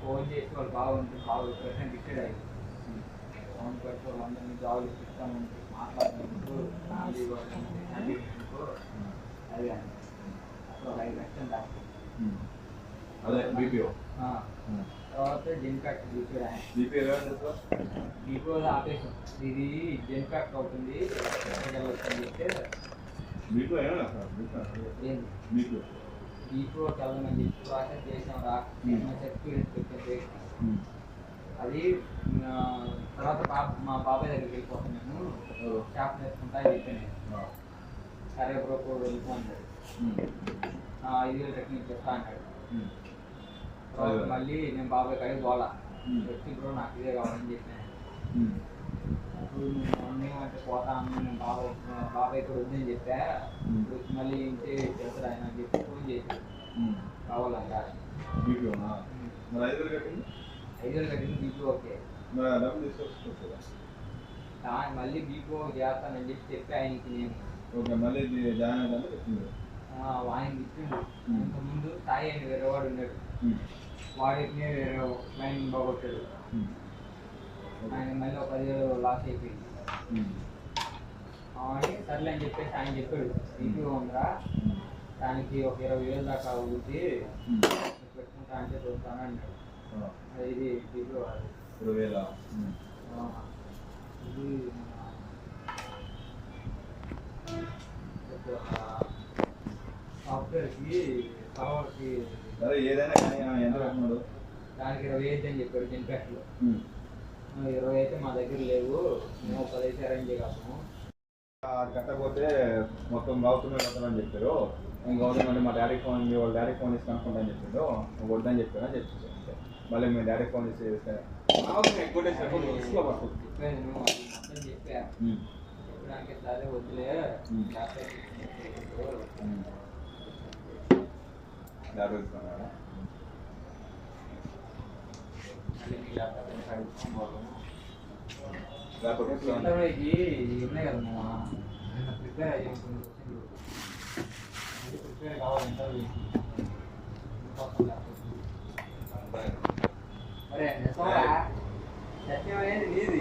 phone చేసి వాళ్ళు బాగుంటుంది బాగా ప్రశ్న డిసైడ్ అయ్యి ఫోన్ పెట్టి వాళ్ళందరినీ జాబులు ఇప్పిస్తాము మాట్లాడినందుకు ఫ్యామిలీ ఫ్యామిలీ అది అప్పుడు ఒక 5 లక్షలు దాకా అదే బీపీఓ తర్వాత జెన్పాక్ట్ బీపీఓ ఆపేసాం ఇది జెన్పాక్ట్ అవుతుంది చెప్తే బీపీఓకి వెళ్ళమని చెప్పి ప్రాసెస్ చేసాం రా సర్టిఫికేట్ పెట్టేసి అది తర్వాత మా బాబాయ్ దగ్గరికి వెళ్ళిపోతాను నేను షాప్ నేర్చుకుంటా చెప్పాను సరే బ్రో వెళ్ళిపో అన్నాడు 5,000 టెక్నిక్ చెప్తా అన్నాడు మళ్ళీ నేను బాబాయ్ కాడికి పోలా వచ్చి బ్రో నాకు ఇదే కావాలని చెప్పాను అప్పుడు అంటే పోతా అన్న నేను బాబాయ్ కూడా వద్దని చెప్పా ఇప్పుడు మళ్ళీ ఇంటి చేస్తాడు ఆయన అని చెప్పి ఫోన్ చేశాడు కావాలంట 5,000 కట్టింది బీపీ ఓకే మళ్ళీ బీపీ చేస్తానని చెప్పి చెప్పి ఆయనకి నేను ఆయన ఇచ్చిండు ఇంతకుముందు సాయి అని వేరే వాడు ఉన్నాడు వాడికి వేరే లైన్ బాగొట్టాడు ఆయన మళ్ళీ ఒక 10,000 లాస్ అయిపోయింది అని సర్లే అని చెప్పేసి ఆయన చెప్పాడు బీపీ ఉందిరా దానికి ఒక 20,000 దాకా అవుతుంది పెట్టుకుంటా అంటే చూస్తాను అన్నాడు ఇది బీపీ 20,000 ఇది సాఫ్ట్వేర్కి సర్వర్కి ఏదైనా కానీ ఎంత కట్టినాడు దానికి 25 అని చెప్పాడు జెన్పాక్ట్లో 20 అయితే మా దగ్గర లేవు మేము 10 అయితే అరేంజ్ చేయగలము అది కట్టకపోతే మొత్తం రావుతూనే కట్టాలని చెప్పారు ఇంకా మళ్ళీ మా డాడీకి ఫోన్ వాళ్ళ డాడీకి ఫోన్ ఇచ్చి కనుక్కుంటా అని చెప్పిండు వద్దని చెప్పారని చెప్పేసి మళ్ళీ మీ డాడీకి ఫోన్ ఇచ్చి మొత్తం చెప్పడానికి సరే వద్దులే ఉన్నాయి కదా ప్రిపేర్ అయ్యి ప్రిపేర్ కావాలి ఇంటర్వ్యూ సరే సత్యం అనేది నీది